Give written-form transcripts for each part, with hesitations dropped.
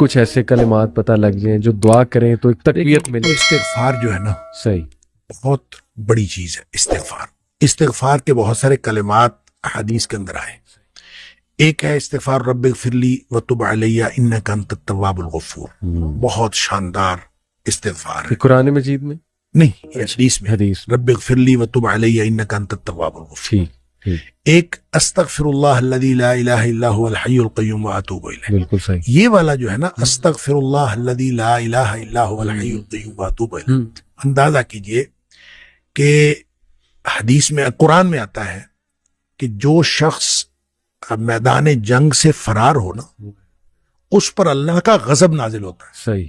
کچھ ایسے کلمات پتہ لگ جائیں جو دعا کریں تو ایک تقویت ملے. استغفار جو ہے نا صحیح بہت بڑی چیز ہے. استغفار کے بہت سارے کلمات حدیث کے اندر آئے. ایک ہے استغفار رب اغفر لی وتب علی انک انت التواب الغفور. بہت شاندار استغفار ہے. قرآن مجید میں نہیں، یہ حدیث میں. حدیث رب اغفر لی وتب علی انک انت التواب الغفور. ٹھیک. ایک استغفر اللہ الذی لا الہ الا هو الحی القیوم واتوب الیہ. بالکل صحیح. یہ والا جو ہے نا استغفر اللہ الذی لا الہ الا هو الحی القیوم واتوب الیہ. اندازہ کیجئے کہ حدیث میں قرآن میں آتا ہے کہ جو شخص میدان جنگ سے فرار ہو نا اس پر اللہ کا غضب نازل ہوتا ہے. صحیح.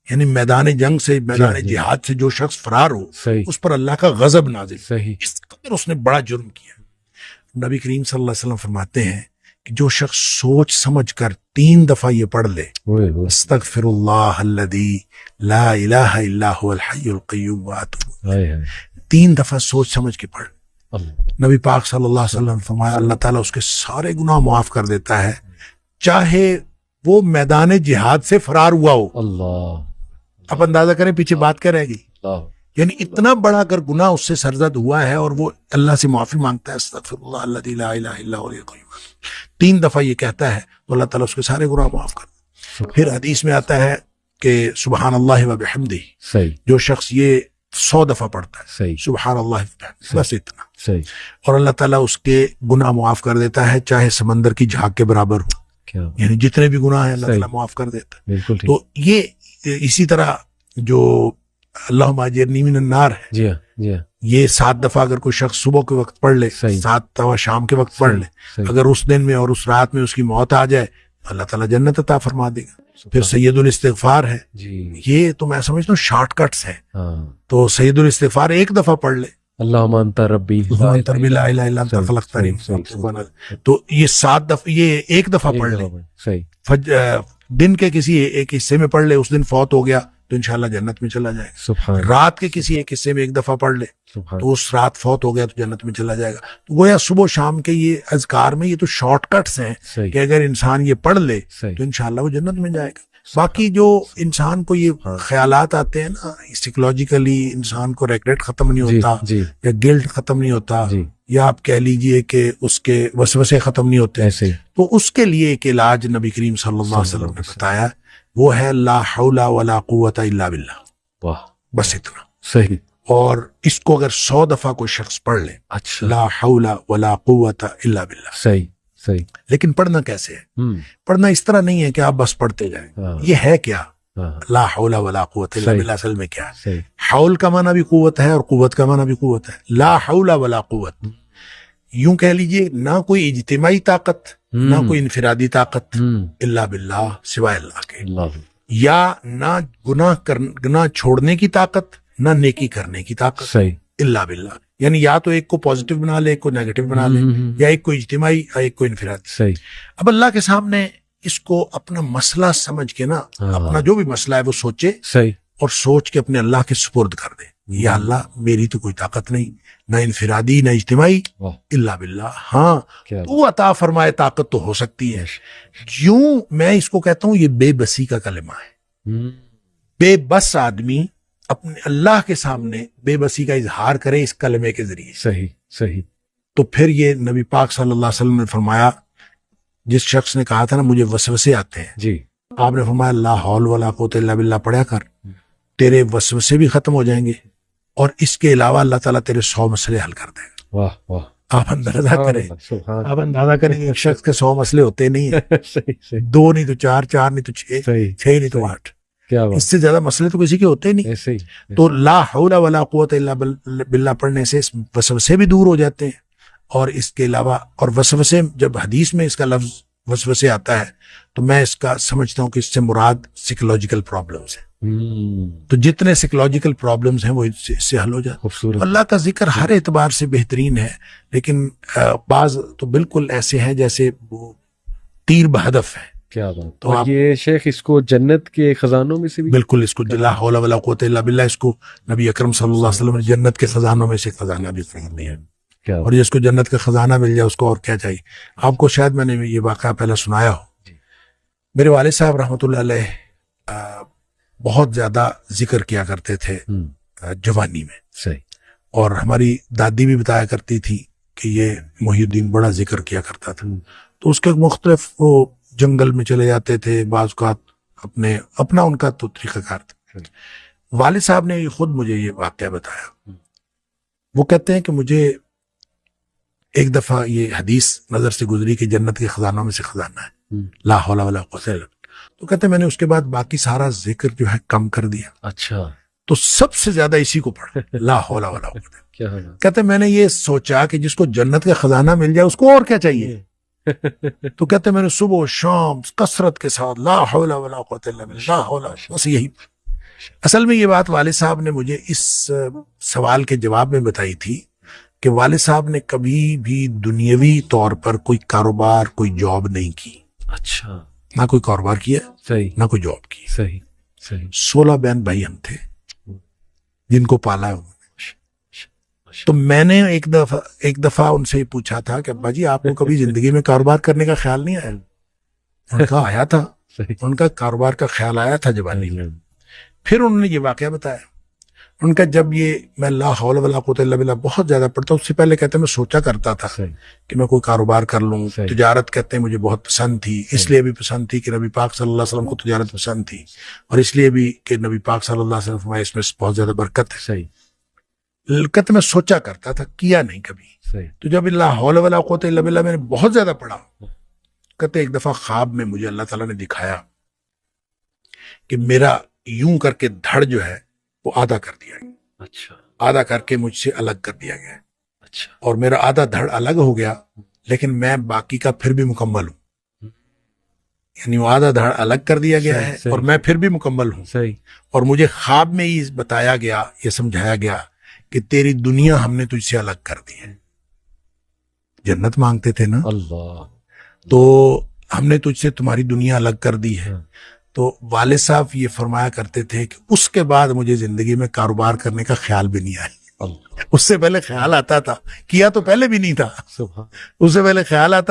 یعنی میدان جنگ سے، میدان جہاد سے جو شخص فرار ہو صحیح. اس پر اللہ کا غضب نازل. صحیح. اس قدر اس نے بڑا جرم کیا. نبی کریم صلی اللہ علیہ وسلم فرماتے ہیں کہ جو شخص سوچ سمجھ کر 3 دفعہ یہ پڑھ لے استغفر اللہ الذی لا الہ الا هو الحی القیوم واتوب، 3 دفعہ سوچ سمجھ کے پڑھ. نبی پاک صلی اللہ علیہ وسلم فرمایا اللہ تعالیٰ اس کے سارے گناہ معاف کر دیتا ہے چاہے وہ میدان جہاد سے فرار ہوا ہو. اللہ. آپ اندازہ کریں پیچھے بات کیا رہے گی. یعنی اتنا بڑا اگر گناہ اس سے سرزد ہوا ہے اور وہ اللہ سے معافی مانگتا ہے استغفر اللہ الذی لا الہ الا هو الحی القیوم، 3 دفعہ یہ کہتا ہے تو اللہ تعالیٰ اس کے سارے گناہ معاف کر دیتا. پھر حدیث میں آتا ہے کہ سبحان اللہ و بحمدہ، صحیح. جو شخص یہ 100 دفعہ پڑھتا ہے صحیح. سبحان اللہ و بحمدہ، بس اتنا. صحیح. اور اللہ تعالیٰ اس کے گناہ معاف کر دیتا ہے چاہے سمندر کی جھاگ کے برابر ہو. کیا یعنی جتنے بھی گناہ ہیں اللہ تعالیٰ معاف کر دیتا ہے. بالکل ٹھیک. تو یہ اسی طرح جو اللہم اجرنی من النار ہے، جی ہاں جی ہاں، یہ 7 دفعہ اگر کوئی شخص صبح کے وقت پڑھ لے، 7 دفعہ شام کے وقت پڑھ لے، اگر اس دن میں اور اس رات میں اس کی موت آ جائے اللہ تعالیٰ جنت عطا فرما دے گا. پھر سید الاستغفار ہے. یہ تو میں سمجھتا ہوں شارٹ کٹس ہیں. تو سید الاستغفار 1 دفعہ پڑھ لے اللہم انت ربی لا الہ الا انت خلقتنی، تو یہ 7 دفعہ، یہ 1 دفعہ پڑھ لے. صحیح. دن کے کسی ایک حصے میں پڑھ لے، اس دن فوت ہو گیا تو انشاءاللہ جنت میں چلا جائے گا. رات کے کسی ایک حصے میں 1 دفعہ پڑھ لے تو اس رات فوت ہو گیا تو جنت میں چلا جائے گا. تو گویا صبح شام کے یہ اذکار میں یہ تو شارٹ کٹس ہیں کہ اگر انسان یہ پڑھ لے تو انشاءاللہ وہ جنت میں جائے گا. باقی جو انسان کو یہ خیالات آتے ہیں نا سائیکولوجیکلی، انسان کو ریگریٹ ختم نہیں ہوتا یا گلٹ ختم نہیں ہوتا یا آپ کہہ لیجئے کہ اس کے وسوسے ختم نہیں ہوتے، تو اس کے لیے ایک علاج نبی کریم صلی اللہ علیہ وسلم نے بتایا، وہ ہے لا حول ولا قوت الا باللہ. بس اتنا. صحیح. اور اس کو اگر 100 دفعہ کوئی شخص پڑھ لے، اچھا، لا حول ولا قوت الا باللہ. صحیح صحیح. لیکن پڑھنا کیسے ہے؟ پڑھنا اس طرح نہیں ہے کہ آپ بس پڑھتے جائیں. یہ ہے کیا لا حول ولا قوت الا باللہ؟ اصل میں کیا ہے؟ حول کا معنی بھی قوت ہے اور قوت کا معنی بھی قوت ہے. لا حول ولا قوت، یوں کہہ لیجئے نہ کوئی اجتماعی طاقت نہ کوئی انفرادی طاقت الا باللہ، سوائے اللہ کے. یا نہ گناہ چھوڑنے کی طاقت نہ نیکی کرنے کی طاقت الا باللہ. یعنی یا تو ایک کو پازیٹیو بنا لے، ایک کو نیگیٹو بنا لے، یا ایک کو اجتماعی یا ایک کو انفرادی. اب اللہ کے سامنے اس کو اپنا مسئلہ سمجھ کے نا، اپنا جو بھی مسئلہ ہے وہ سوچے اور سوچ کے اپنے اللہ کے سپرد کر دے. یا اللہ میری تو کوئی طاقت نہیں، نہ انفرادی نہ اجتماعی، الا باللہ. ہاں تو عطا فرمائے طاقت تو ہو سکتی ہے. کیوں میں اس کو کہتا ہوں یہ بے بسی کا کلمہ ہے. بے بس آدمی اپنے اللہ کے سامنے بے بسی کا اظہار کرے اس کلمے کے ذریعے. صحیح صحیح. تو پھر یہ نبی پاک صلی اللہ علیہ وسلم نے فرمایا، جس شخص نے کہا تھا نا مجھے وسوسے آتے ہیں، جی آپ نے فرمایا لا حول ولا قوت الا باللہ پڑھا کر، تیرے وسوسے بھی ختم ہو جائیں گے اور اس کے علاوہ اللہ تعالیٰ تیرے 100 مسئلے حل کر دے گا. واہ واہ. آپ اندازہ کریں ایک شخص کے 100 مسئلے ہوتے نہیں ہیں. 2 نہیں تو 4، 4 نہیں تو 6، 6 نہیں تو 8. اس سے زیادہ مسئلے تو کسی کے ہوتے ہی نہیں. تو لا حول ولا قوت الا باللہ پڑھنے سے وسوسے بھی دور ہو جاتے ہیں. اور اس کے علاوہ اور وسوسے، جب حدیث میں اس کا لفظ وسوسے آتا ہے تو میں اس کا سمجھتا ہوں کہ اس سے مراد سائیکولوجیکل پرابلمز ہیں. تو جتنے سائیکولوجیکل پرابلمز ہیں وہ اس سے حل ہو جاتے ہیں. اللہ کا ذکر ہر اعتبار سے بہترین ہے، لیکن بعض تو بالکل ایسے ہیں جیسے وہ تیر بہدف ہے. کیا بات. تو یہ شیخ اس کو جنت کے خزانوں میں سے بھی بالکل، اس کو لا حول ولا قوت الا باللہ، اس کو نبی اکرم صلی اللہ علیہ وسلم نے جنت کے خزانوں میں سے خزانہ بھی قرار دیا. اور جس کو جنت کا خزانہ مل جائے اس کو اور کیا چاہیے. آپ کو شاید میں نے یہ واقعہ پہلے سنایا ہو. میرے والد صاحب رحمۃ اللہ علیہ بہت زیادہ ذکر کیا کرتے تھے جوانی میں. صحیح. اور ہماری دادی بھی بتایا کرتی تھی کہ یہ محی الدین بڑا ذکر کیا کرتا تھا. تو اس کے مختلف وہ جنگل میں چلے جاتے تھے بعض اوقات، اپنا ان کا تو طریقہ کار تھا. والد صاحب نے خود مجھے یہ واقعہ بتایا. وہ کہتے ہیں کہ مجھے ایک دفعہ یہ حدیث نظر سے گزری کہ جنت کے خزانوں میں سے خزانہ ہے لا حول ولا قوت الا باللہ. تو کہتے ہیں میں نے اس کے بعد باقی سارا ذکر جو ہے کم کر دیا. اچھا. تو سب سے زیادہ اسی کو پڑھا لا حول ولا قوت. کیا کہتے ہیں میں نے یہ سوچا کہ جس کو جنت کا خزانہ مل جائے اس کو اور کیا چاہیے. تو کہتے ہیں میں نے صبح و شام کثرت کے ساتھ لا حول ولا قوت الا باللہ لا حول، بس یہی. اصل میں یہ بات والد صاحب نے مجھے اس سوال کے جواب میں بتائی تھی کہ والد صاحب نے کبھی بھی دنیاوی طور پر کوئی کاروبار، کوئی جاب نہیں کی. اچھا. نہ کوئی کاروبار کیا، صحیح، نہ کوئی جاب کی. صحیح صحیح. 16 بہن بھائی ہم تھے جن کو پالا ہے انہوں نے. تو میں نے ایک دفعہ ان سے پوچھا تھا کہ ابا جی آپ کو کبھی زندگی میں کاروبار کرنے کا خیال نہیں آیا؟ ان کا آیا تھا، ان کا کاروبار کا خیال آیا تھا جوانی میں. پھر انہوں نے یہ واقعہ بتایا ان کا، جب یہ میں لا حول ولا قوت الا باللہ بہت زیادہ پڑھتا ہوں، اس سے پہلے کہتے ہیں میں سوچا کرتا تھا کہ میں کوئی کاروبار کر لوں. تجارت کہتے ہیں مجھے بہت پسند تھی، اس لیے بھی پسند تھی کہ نبی پاک صلی اللہ علیہ وسلم کو تجارت پسند تھی، اور اس لیے بھی کہ نبی پاک صلی اللہ علیہ وسلم فرمایا اس میں بہت زیادہ برکت ہے. صحیح. کہتے میں سوچا کرتا تھا، کیا نہیں کبھی. صحیح. تو جب لا حول ولا قوت الا باللہ میں نے بہت زیادہ پڑھا، کہتے ایک دفعہ خواب میں مجھے اللہ تعالیٰ نے دکھایا کہ میرا یوں کر کے دھڑ جو ہے وہ آدھا کر دیا گیا. اچھا. آدھا کر کے مجھ سے الگ کر دیا گیا. اچھا. اور میرا آدھا دھڑ الگ ہو گیا لیکن میں باقی کا پھر بھی مکمل ہوں. یعنی وہ آدھا دھڑ الگ کر دیا گیا ہے اور میں پھر بھی مکمل ہوں. صحیح. اور مجھے خواب میں ہی بتایا گیا، یہ سمجھایا گیا کہ تیری دنیا ہم نے تجھ سے الگ کر دی ہے. جنت مانگتے تھے نا اللہ، تو ہم نے تجھ سے تمہاری دنیا الگ کر دی ہے. تو والد صاحب یہ فرمایا کرتے تھے کہ اس کے بعد مجھے زندگی میں کاروبار کرنے کا خیال بھی نہیں آیا. اس سے پہلے خیال آتا تھا، کیا تو پہلے بھی نہیں تھا، اس سے پہلے خیال آتا